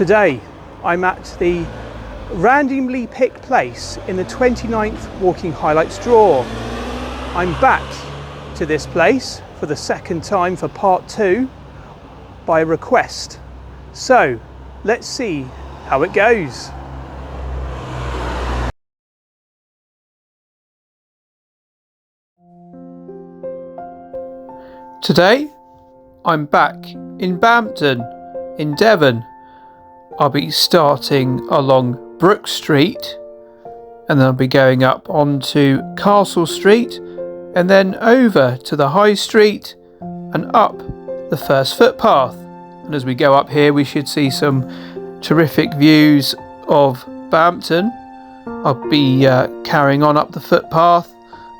Today I'm at the randomly picked place in the 29th Walking Highlights draw. I'm back to this place for the second time for part 2 by request. So let's see how it goes. Today I'm back in Bampton in Devon. I'll be starting along Brook Street and then I'll be going up onto Castle Street and then over to the High Street and up the first footpath. And as we go up here we should see some terrific views of Bampton. I'll be carrying on up the footpath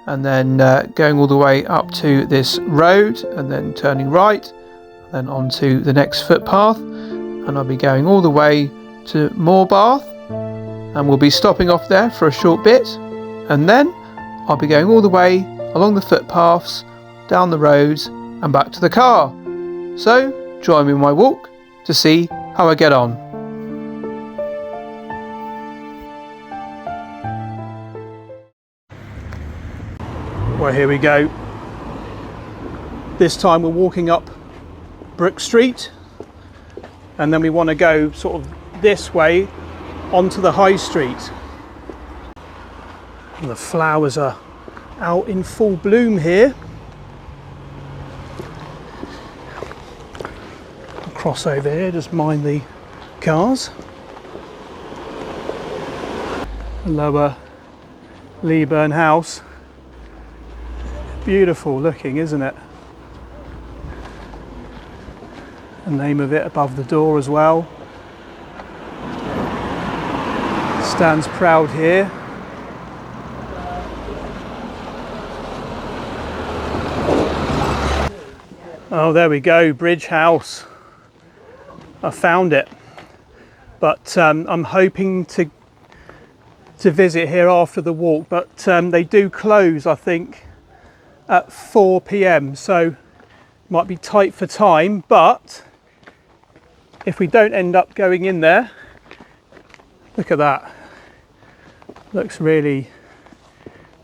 and then going all the way up to this road and then turning right, then onto the next footpath, and I'll be going all the way to Morebath and we'll be stopping off there for a short bit, and then I'll be going all the way along the footpaths, down the roads and back to the car. So join me in my walk to see how I get on. Well, here we go. This time we're walking up Brook Street and then we want to go sort of this way onto the High Street. And the flowers are out in full bloom here. I'll cross over here, just mind the cars. The Lower Leaburn House. Beautiful looking, isn't it? The name of it above the door as well. Stands proud here. Oh, there we go, Bridge House. I found it. But I'm hoping to visit here after the walk, but they do close, I think, at 4 p.m, so might be tight for time, but if we don't end up going in there, look at that. Looks really,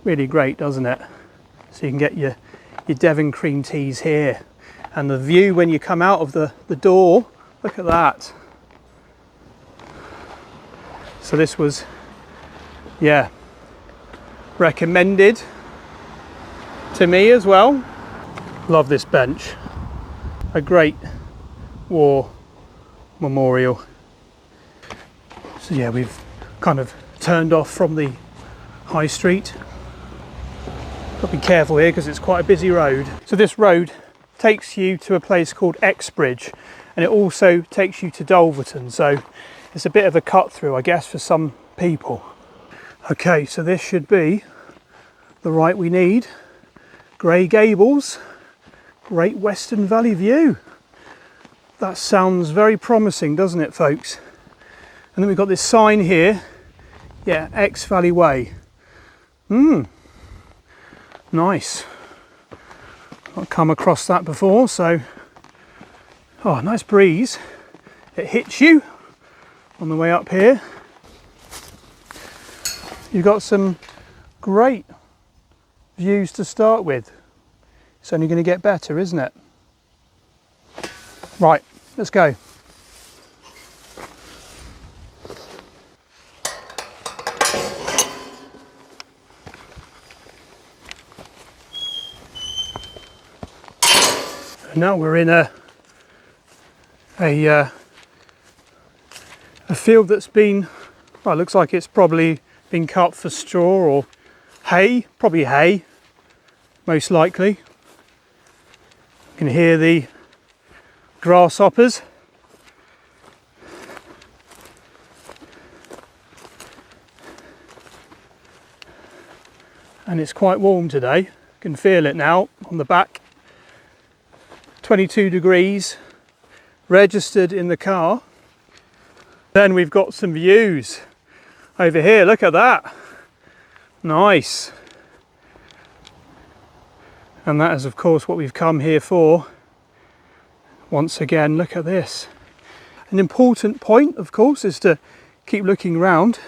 really great, doesn't it? So you can get your Devon cream teas here, and the view when you come out of the door, look at that. So this was, yeah, recommended to me as well. Love this bench. A great war memorial. So yeah, we've kind of turned off from the High Street. Got to be careful here because it's quite a busy road. So this road takes you to a place called Exbridge, and it also takes you to Dulverton. So it's a bit of a cut through, I guess, for some people. Okay, so this should be the right we need. Grey Gables, Great Western Valley view. That sounds very promising, doesn't it, folks? And then we've got this sign here, yeah, Ex Valley Way. Nice. Not come across that before, so, oh, nice breeze. It hits you on the way up here. You've got some great views to start with. It's only going to get better, isn't it? Right, let's go. Now we're in a field that's been, well, it looks like it's probably been cut for straw or hay, probably hay, most likely. You can hear the grasshoppers. And it's quite warm today. You can feel it now on the back. 22 degrees registered in the car. Then we've got some views over here. Look at that. Nice. And that is of course what we've come here for. Once again, look at this. An important point, of course, is to keep looking around.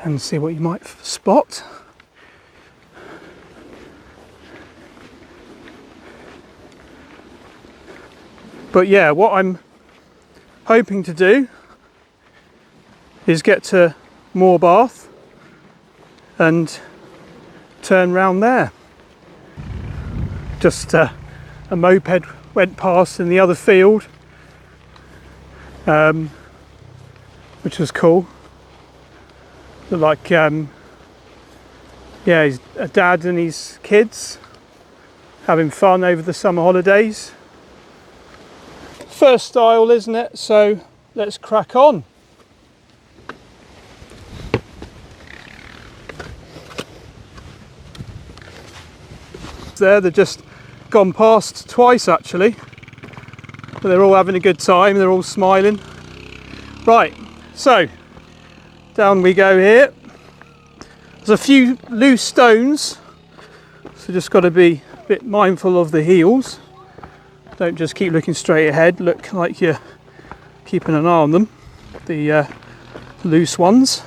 And see what you might spot. But yeah, what I'm hoping to do is get to Morebath and turn round there. Just a moped went past in the other field, which was cool. Looked like yeah, his a dad and his kids having fun over the summer holidays. First style, isn't it? So let's crack on. There, they've just gone past twice actually, but they're all having a good time, they're all smiling. Right, so down we go here. There's a few loose stones, so just got to be a bit mindful of the heels. Don't just keep looking straight ahead, look like you're keeping an eye on them, the loose ones.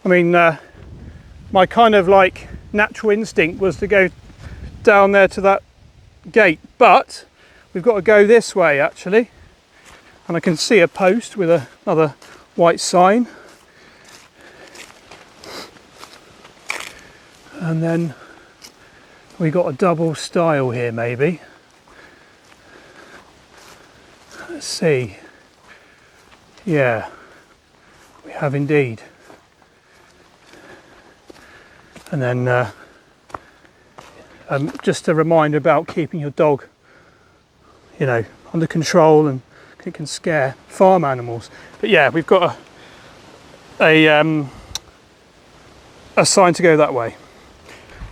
I mean, my kind of like natural instinct was to go down there to that gate, but we've got to go this way actually, and I can see a post with another white sign, and then we got a double stile here maybe. Let's see. Yeah, we have indeed. And then just a reminder about keeping your dog, you know, under control, and it can scare farm animals. But yeah, we've got a sign to go that way.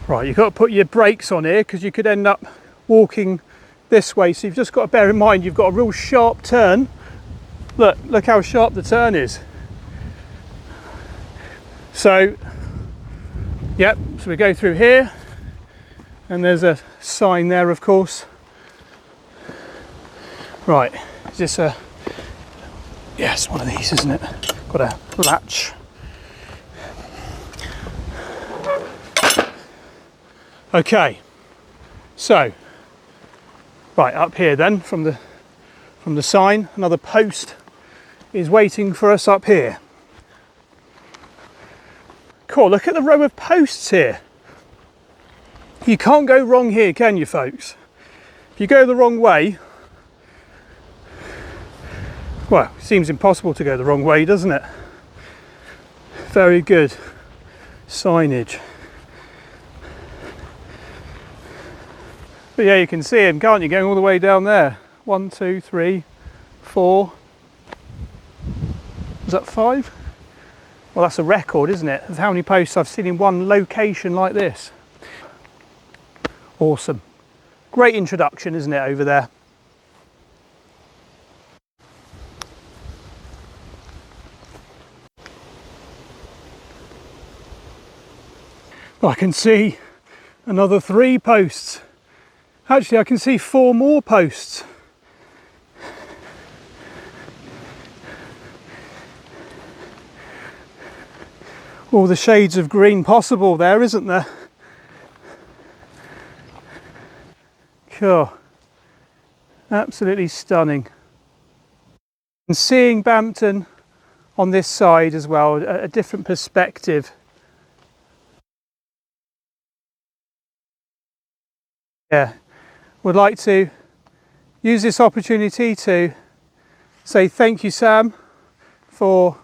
Right, you've got to put your brakes on here because you could end up walking this way. So you've just got to bear in mind you've got a real sharp turn. Look how sharp the turn is. So, yep, so we go through here, and there's a sign there, of course. Right, is this a... Yes, one of these, isn't it? Got a latch. Okay, so right up here then, from the sign, another post is waiting for us up here. Cool, look at the row of posts here. You can't go wrong here, can you, folks? If you go the wrong way, well, it seems impossible to go the wrong way, doesn't it? Very good signage. But yeah, you can see him, can't you, going all the way down there. 1, 2, 3, 4. Is that 5? Well, that's a record, isn't it, of how many posts I've seen in one location like this. Awesome. Great introduction, isn't it, over there? I can see another 3 posts. Actually, I can see 4 more posts. All the shades of green possible there, isn't there? Cool. Absolutely stunning. And seeing Bampton on this side as well, a different perspective. Yeah. Would like to use this opportunity to say thank you, Sam, for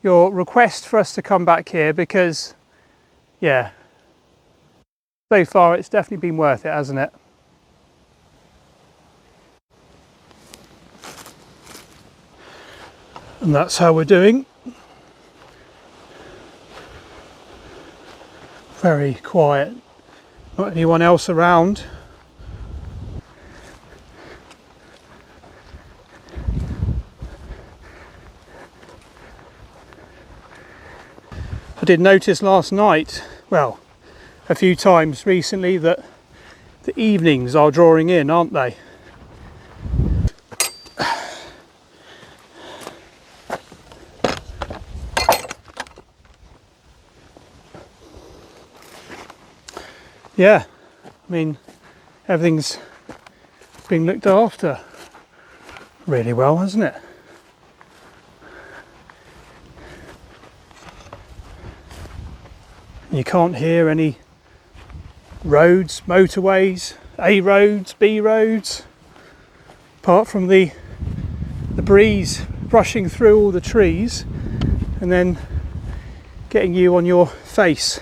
your request for us to come back here, because yeah, so far it's definitely been worth it, hasn't it? And that's how we're doing. Very quiet, not anyone else around. I did notice last night well, a few times recently that the evenings are drawing in, aren't they? Yeah, I mean, everything's been looked after really well, hasn't it? You can't hear any roads, motorways, A roads, B roads, apart from the breeze brushing through all the trees and then getting you on your face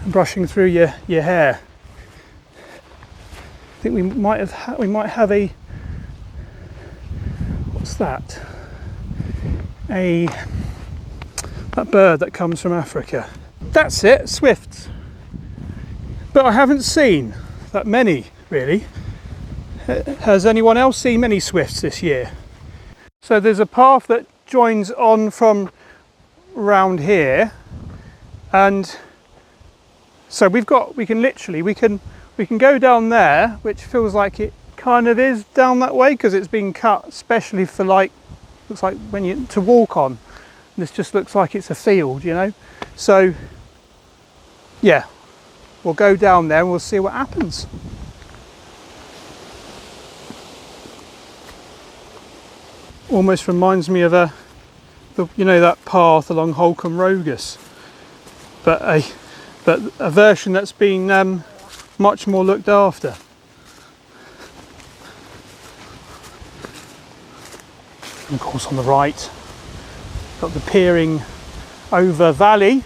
and brushing through your hair. I think we might have a, what's that? That bird that comes from Africa. That's it, swifts. But I haven't seen that many, really. Has anyone else seen many swifts this year? So there's a path that joins on from round here, and so we can go down there, which feels like it kind of is down that way because it's been cut especially for, like, looks like to walk on. This just looks like it's a field, you know. So yeah, we'll go down there and we'll see what happens. Almost reminds me of that path along Holcombe Rogus, but a version that's been much more looked after. And of course, on the right, got the peering over valley.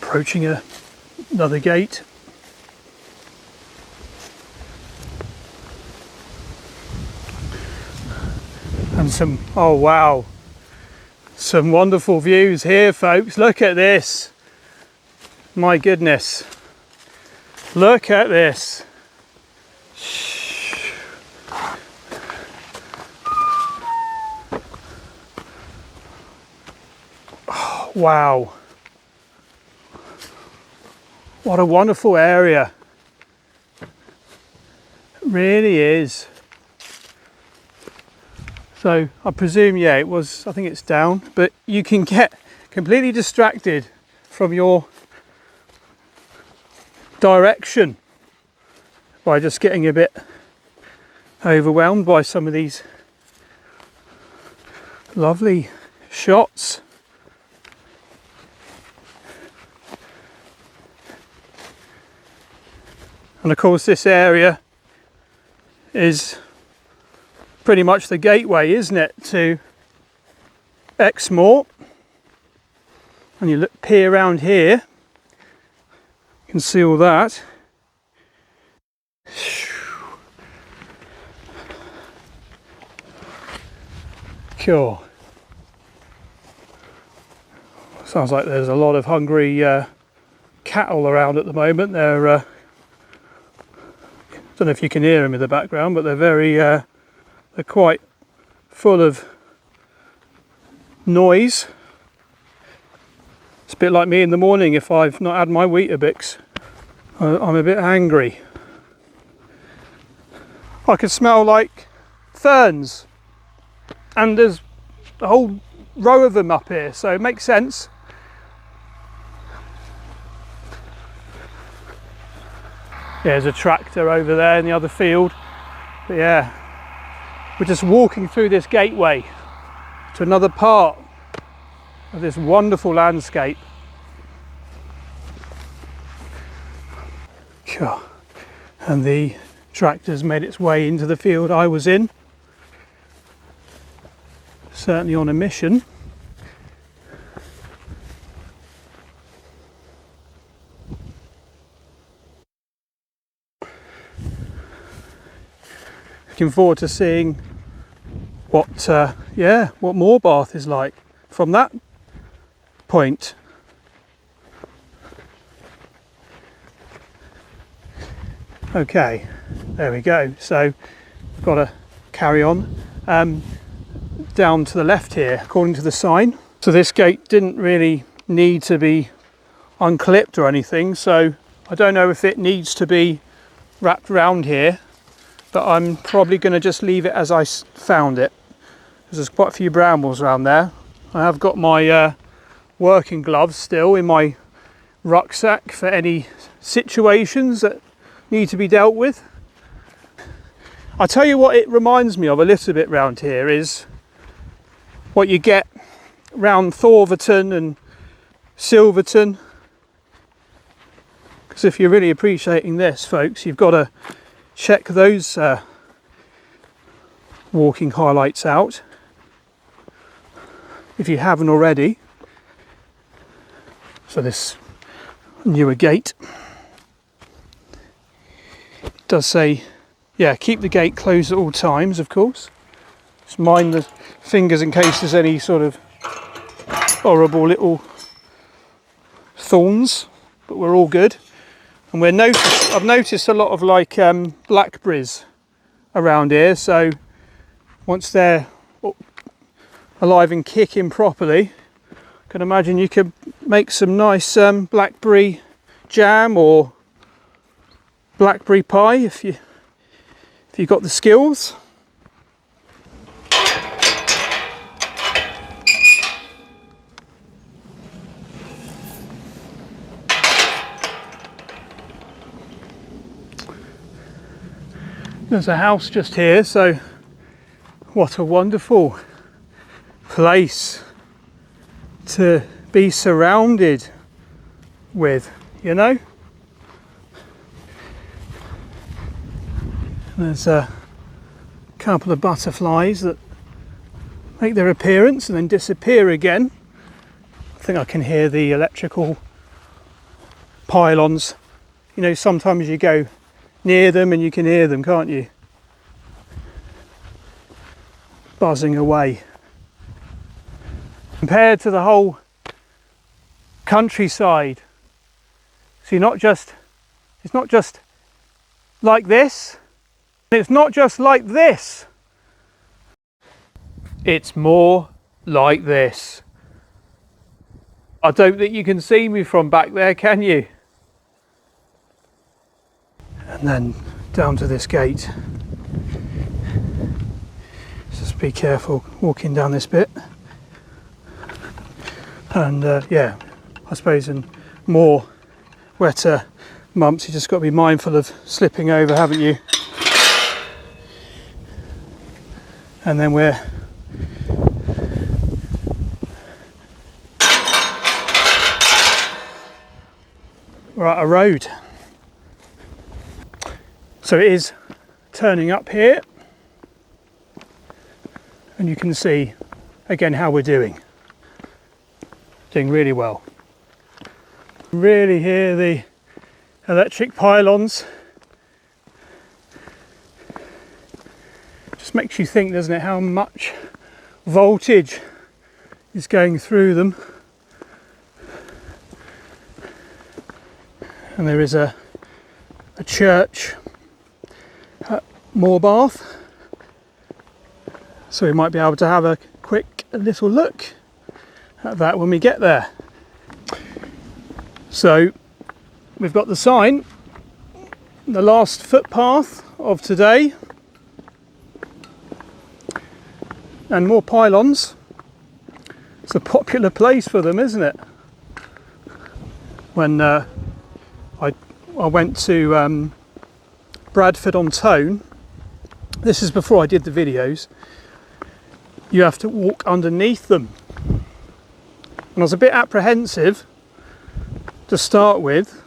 Approaching another gate. And oh wow, some wonderful views here, folks. Look at this. My goodness. Look at this. Oh, wow. What a wonderful area. It really is. So I presume, yeah, I think it's down, but you can get completely distracted from your direction by just getting a bit overwhelmed by some of these lovely shots. And of course this area is pretty much the gateway, isn't it, to Exmoor. And you peer around here, you can see all that. Cool. Sounds like there's a lot of hungry cattle around at the moment. They're I don't know if you can hear them in the background, but they're quite full of noise. It's a bit like me in the morning if I've not had my Weetabix. I'm a bit angry. I can smell like ferns, and there's a whole row of them up here, so it makes sense. There's a tractor over there in the other field, but yeah, we're just walking through this gateway to another part of this wonderful landscape. Sure. And the tractor's made its way into the field I was in. Certainly on a mission. Looking forward to seeing what Morebath is like from that point. Okay, there we go. So we've got to carry on. down to the left here, according to the sign. So this gate didn't really need to be unclipped or anything, so I don't know if it needs to be wrapped around here, but I'm probably going to just leave it as I found it, because there's quite a few brambles around there. I have got my working gloves still in my rucksack for any situations that need to be dealt with. I'll tell you what it reminds me of a little bit round here is what you get round Thorverton and Silverton. Because if you're really appreciating this, folks, you've got to check those walking highlights out if you haven't already. So this newer gate does say, yeah, keep the gate closed at all times, of course. Just mind the fingers in case there's any sort of horrible little thorns, but we're all good. And I've noticed a lot of like blackberries around here, so once they're alive and kicking properly, I can imagine you could make some nice blackberry jam or blackberry pie if you've got the skills. There's a house just here, so what a wonderful place to be surrounded with, you know. There's a couple of butterflies that make their appearance and then disappear again. I think I can hear the electrical pylons. You know, sometimes you go near them and you can hear them, can't you? Buzzing away. Compared to the whole countryside. So it's not just like this. It's not just like this. It's more like this. I don't think you can see me from back there, can you? And then down to this gate. Just be careful walking down this bit. And yeah, I suppose in more wetter months you just got to be mindful of slipping over, haven't you? And then we're at a road. So it is turning up here, and you can see again how we're doing really well. Really hear the electric pylons. Just makes you think, doesn't it, how much voltage is going through them. And there is a church at Morebath, so we might be able to have a quick little look at that when we get there. So we've got the sign, the last footpath of today, and more pylons. It's a popular place for them, isn't it? When I went to Bradford-on-Tone, this is before I did the videos, you have to walk underneath them. And I was a bit apprehensive to start with,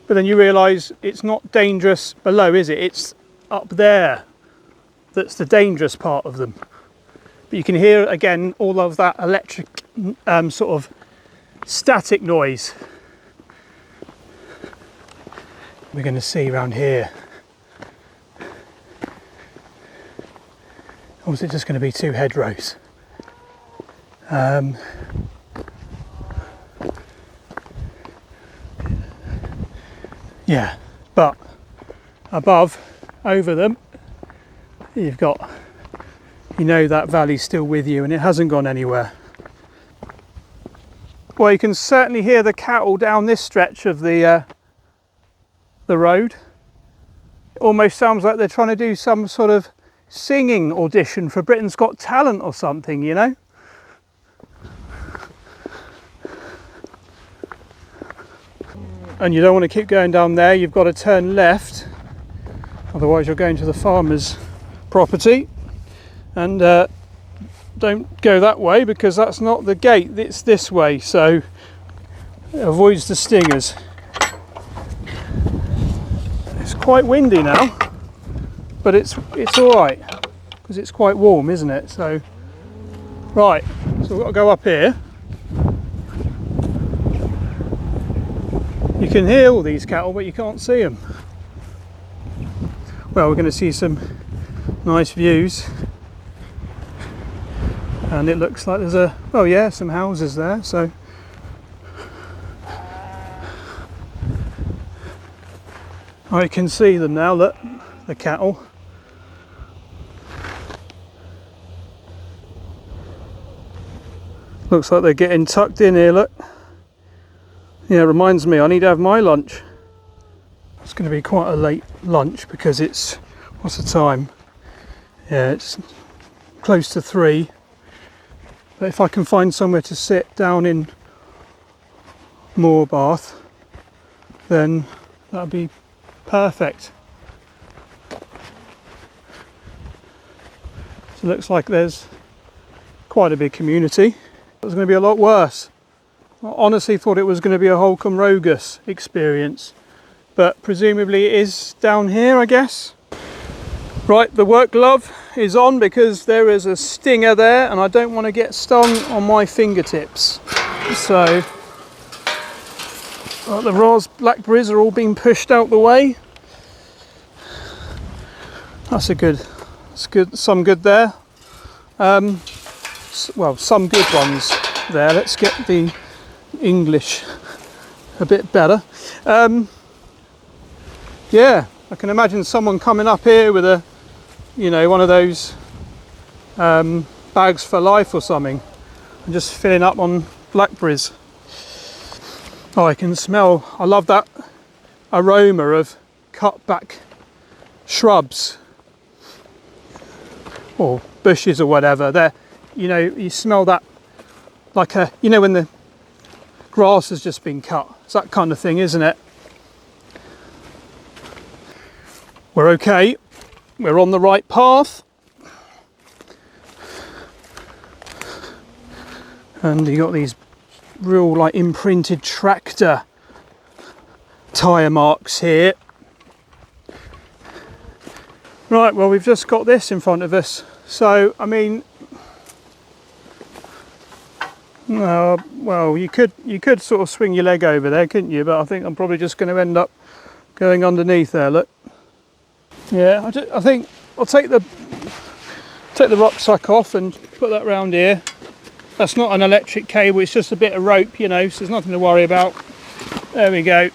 but then you realise it's not dangerous below, is it? It's up there that's the dangerous part of them. But you can hear again all of that electric sort of static noise. We're going to see around here. Or is it just going to be two hedgerows? Yeah, but above, over them, you've got you know that valley's still with you and it hasn't gone anywhere. Well, you can certainly hear the cattle down this stretch of the road. It almost sounds like they're trying to do some sort of singing audition for Britain's Got Talent or something, you know. And you don't want to keep going down there, you've got to turn left, otherwise you're going to the farmer's property. And don't go that way because that's not the gate, it's this way, so it avoids the stingers. It's quite windy now, but it's all right because it's quite warm, isn't it? So right, so we've got to go up here. You can hear all these cattle, but you can't see them. Well, we're going to see some nice views, and it looks like there's some houses there. So I can see them now. Look, the cattle. Looks like they're getting tucked in here. Look. Yeah, it reminds me, I need to have my lunch. It's going to be quite a late lunch because it's, what's the time? Yeah, it's close to 3. But if I can find somewhere to sit down in Morebath, then that'll be perfect. So it looks like there's quite a big community. It's going to be a lot worse. I honestly thought it was going to be a Holcombe Rogus experience, but presumably it is down here, I guess. Right, the work glove is on because there is a stinger there and I don't want to get stung on my fingertips. So the Ros blackberries are all being pushed out the way. That's good, some good there. Well, some good ones there. Let's get the English a bit better. Yeah, I can imagine someone coming up here with a, you know, one of those bags for life or something and just filling up on blackberries. Oh, I can smell, I love that aroma of cut back shrubs or bushes or whatever. There, you know, you smell that like a, you know, when the grass has just been cut. It's that kind of thing, isn't it? We're okay. We're on the right path. And you got these real like imprinted tractor tyre marks here. Right, well, we've just got this in front of us. So, I mean, well, you could sort of swing your leg over there, couldn't you? But I think I'm probably just going to end up going underneath there. Look, yeah, I think I'll take the rucksack off and put that round here. That's not an electric cable; it's just a bit of rope, you know. So there's nothing to worry about. There we go.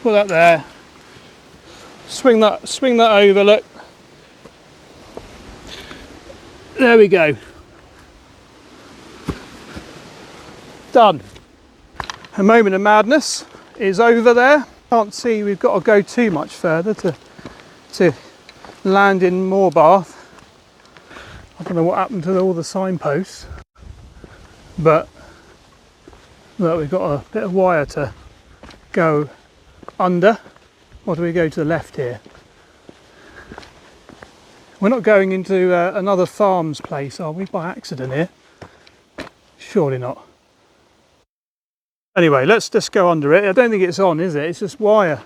Put that there. Swing that over. Look, there we go. Done. A moment of madness is over there. Can't see we've got to go too much further to land in Morebath. I don't know what happened to all the signposts, but look, we've got a bit of wire to go under. Or do we go to the left here? We're not going into another farm's place, are we, by accident here? Surely not. Anyway, let's just go under it. I don't think it's on, is it? It's just wire.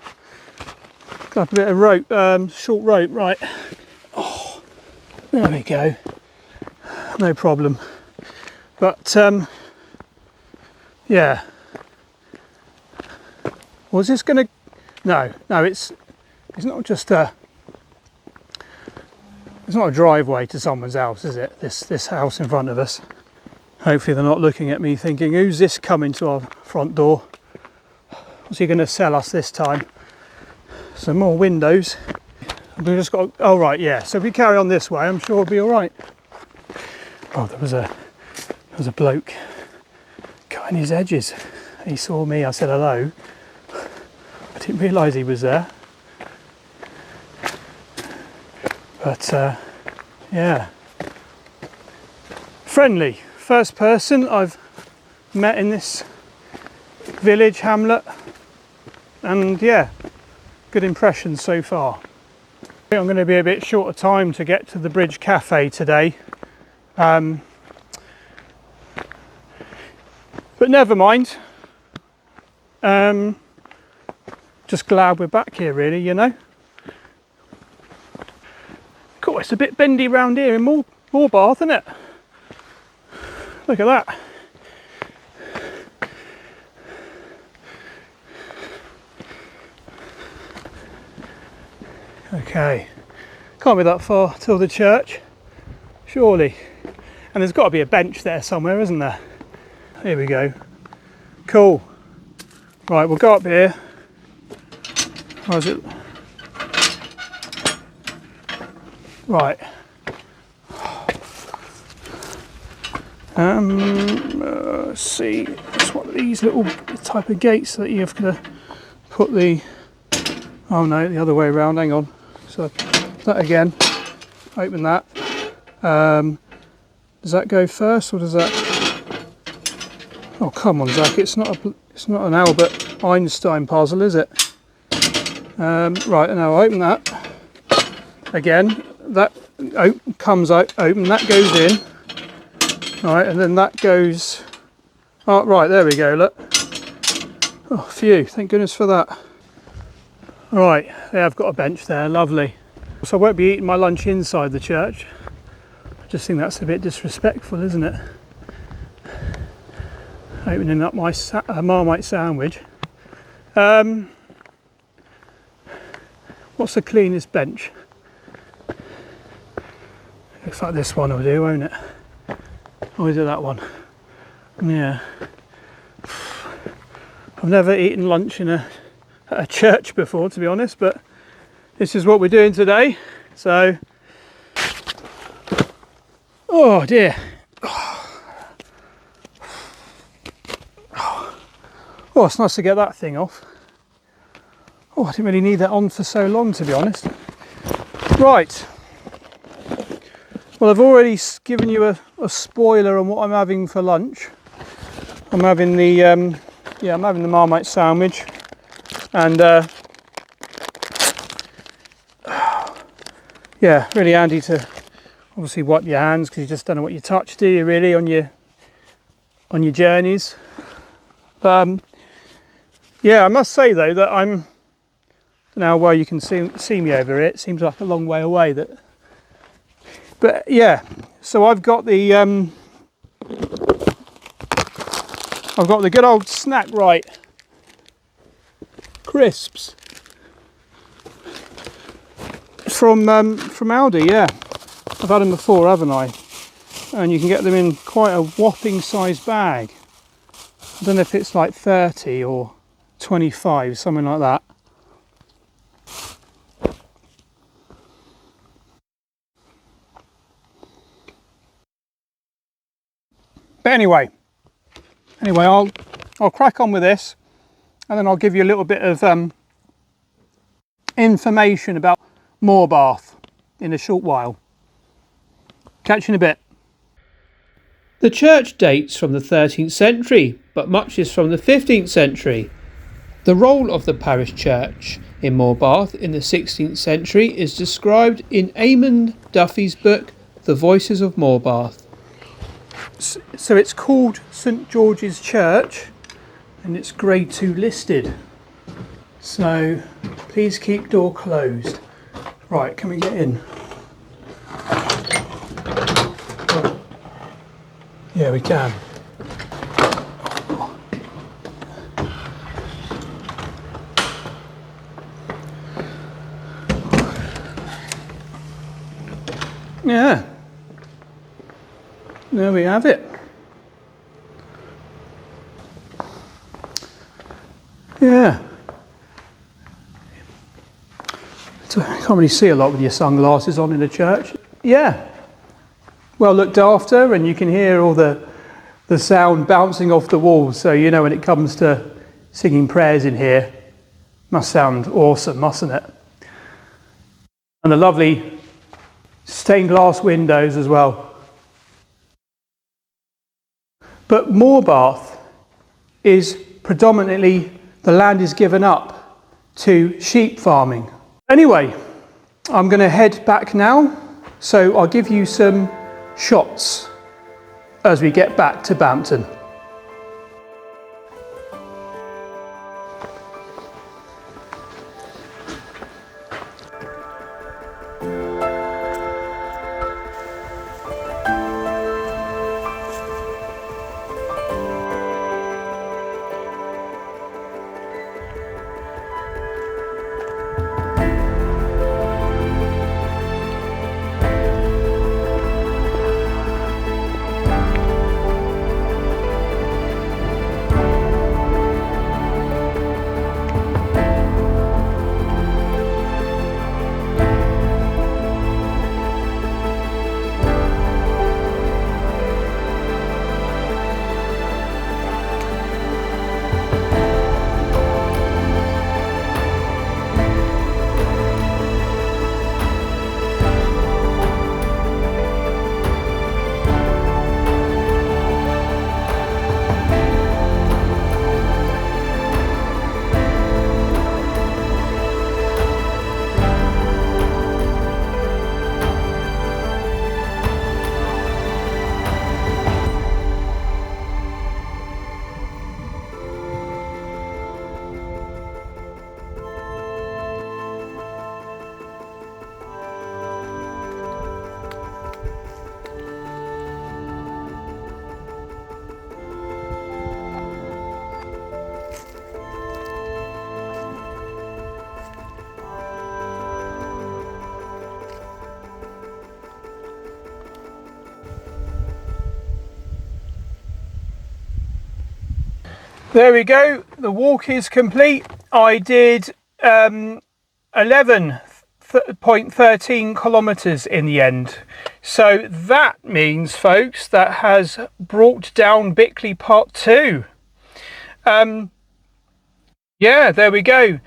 Got a bit of rope, short rope, right. Oh, there we go. No problem. But, yeah. Was this going to... No, it's not just a... It's not a driveway to someone's house, is it? This house in front of us. Hopefully they're not looking at me thinking, who's this coming to our front door? What's he going to sell us this time? Some more windows. We've just got, oh right, yeah. So if we carry on this way, I'm sure we'll be all right. Oh, there was a bloke cutting his edges. He saw me, I said hello. I didn't realise he was there. But yeah, friendly. First person I've met in this village, hamlet, and yeah, good impressions so far. I think I'm going to be a bit short of time to get to the Bridge Cafe today. But never mind. Just glad we're back here, really, you know. God, it's a bit bendy round here in Morebath, isn't it? Look at that. Okay, can't be that far till the church, surely. And there's got to be a bench there somewhere, isn't there? Here we go. Cool. Right, we'll go up here. Or is it? Right. Let's see. It's one of these little type of gates that you have to put the. Oh no, the other way around. Hang on. So that again. Open that. Does that go first, or does that? Oh come on, Zach! It's not an Albert Einstein puzzle, is it? Right. Now open that again. That comes out open. That goes in. Right, and then that goes. Oh, right. There we go. Look. Oh, phew! Thank goodness for that. Right. Yeah, I've got a bench there. Lovely. So I won't be eating my lunch inside the church. I just think that's a bit disrespectful, isn't it? Opening up my Marmite sandwich. What's the cleanest bench? Looks like this one will do, won't it? Or is it that one? Yeah. I've never eaten lunch in at a church before, to be honest, but this is what we're doing today. So, oh dear. Oh, it's nice to get that thing off. Oh, I didn't really need that on for so long, to be honest. Right. Well, I've already given you a spoiler on what I'm having for lunch. I'm having the I'm having the Marmite sandwich, and yeah, really handy to obviously wipe your hands, because you just don't know what you touch, do you? Really, on your journeys. Yeah, I must say though that I'm now where you can see me over here. It seems like a long way away. But yeah, so I've got the good old Snack Right crisps from Aldi. Yeah, I've had them before, haven't I? And you can get them in quite a whopping size bag. I don't know if it's like 30 or 25, something like that. But anyway, I'll crack on with this, and then I'll give you a little bit of information about Morebath in a short while. Catch you in a bit. The church dates from the 13th century, but much is from the 15th century. The role of the parish church in Morebath in the 16th century is described in Eamon Duffy's book, The Voices of Morebath. So it's called St George's Church, and it's grade 2 listed. So please keep door closed. Right, can we get in? Yeah, we can. Yeah. There we have it. Yeah. So I can't really see a lot with your sunglasses on in a church. Yeah. well looked after, and you can hear all the sound bouncing off the walls. So you know, when it comes to singing prayers in here, must sound awesome, mustn't it? And the lovely stained glass windows as well. But Morebath is predominantly, the land is given up to sheep farming. Anyway, I'm going to head back now, so I'll give you some shots as we get back to Bampton. There we go, the walk is complete. I did 11.13 kilometres in the end. So that means, folks, that has brought down Bickley Part 2. Yeah, there we go.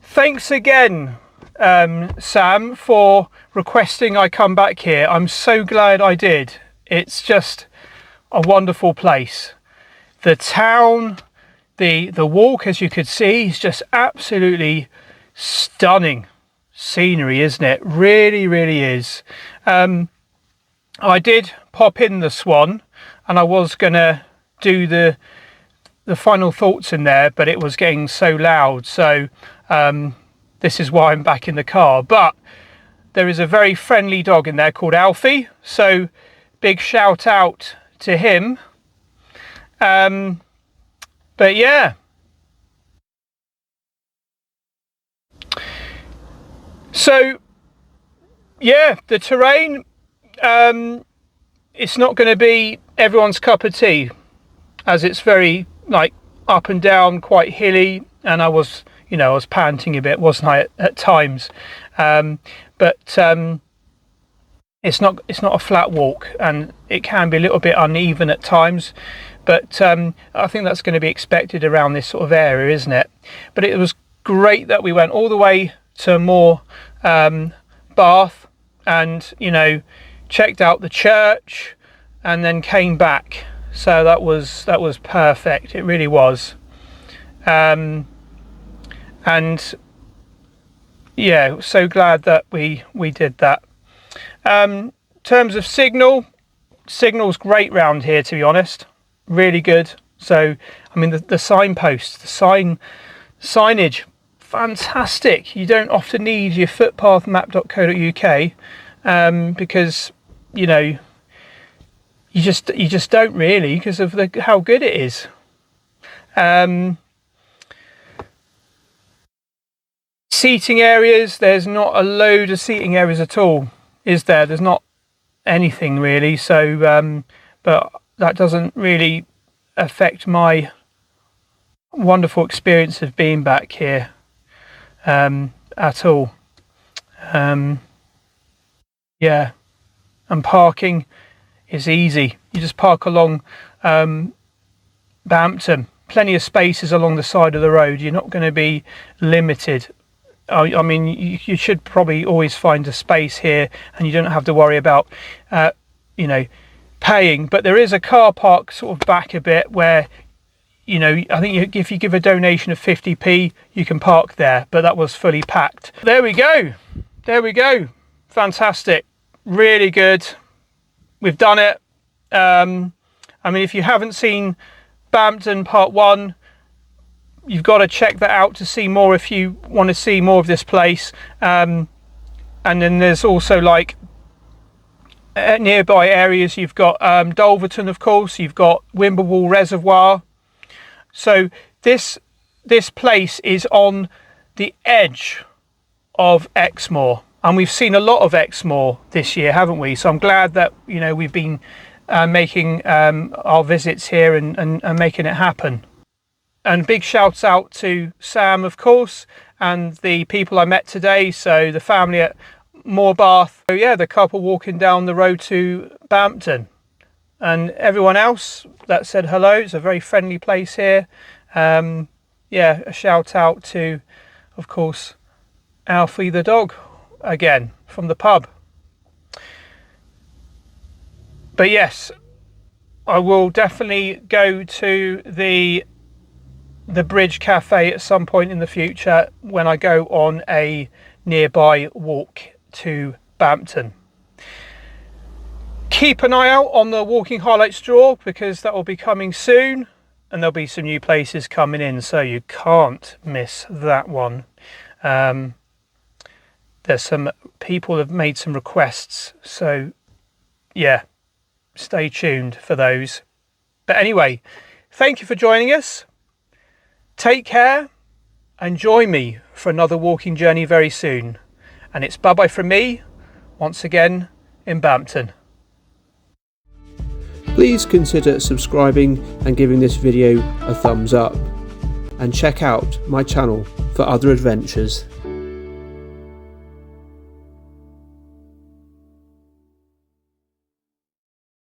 Thanks again, Sam, for requesting I come back here. I'm so glad I did. It's just a wonderful place. The town, the walk, as you could see, is just absolutely stunning scenery, isn't it? Really, really is. I did pop in the Swan, and I was gonna do the final thoughts in there, but it was getting so loud. So this is why I'm back in the car. But there is a very friendly dog in there called Alfie. So big shout out to him. But yeah. So yeah, the terrain, it's not going to be everyone's cup of tea, as it's very like up and down, quite hilly, and I was panting a bit, wasn't I, at times. But it's not a flat walk, and it can be a little bit uneven at times. But I think that's going to be expected around this sort of area, isn't it? But it was great that we went all the way to Morebath, and checked out the church, and then came back. So that was perfect. It really was. And yeah, so glad that we did that. In terms of signal's great round here, to be honest. Really good. So I mean, the signposts, signage, fantastic. You don't often need your footpathmap.co.uk because you just don't really, because of how good it is. Seating areas, there's not a load of seating areas at all, is there? There's not anything really. So but that doesn't really affect my wonderful experience of being back here at all. Yeah, and parking is easy. You just park along Bampton. Plenty of spaces along the side of the road. You're not going to be limited. I mean, you should probably always find a space here, and you don't have to worry about, you know, paying. But there is a car park sort of back a bit where, you know, I think if you give a donation of 50p, you can park there. But that was fully packed. There we go. There we go. Fantastic. Really good. We've done it. I mean, if you haven't seen Bampton Part 1, you've got to check that out to see more if you want to see more of this place. And then there's also like nearby areas. You've got Dulverton, of course. You've got Wimblewall Reservoir. So this place is on the edge of Exmoor, and we've seen a lot of Exmoor this year, haven't we? So I'm glad that, you know, we've been making our visits here and making it happen. And big shouts out to Sam, of course, and the people I met today. So the family at Morebath. So yeah, the couple walking down the road to Bampton, and everyone else that said hello. It's a very friendly place here. Yeah, a shout out to, of course, Alfie the dog again from the pub. But yes, I will definitely go to the Bridge Cafe at some point in the future when I go on a nearby walk to Bampton. Keep an eye out on the Walking Highlights drawer, because that will be coming soon, and there'll be some new places coming in, so you can't miss that one. There's some people have made some requests, so yeah, stay tuned for those. But anyway, thank you for joining us. Take care and join me for another walking journey very soon. And it's bye-bye from me, once again, in Bampton. Please consider subscribing and giving this video a thumbs up. And check out my channel for other adventures.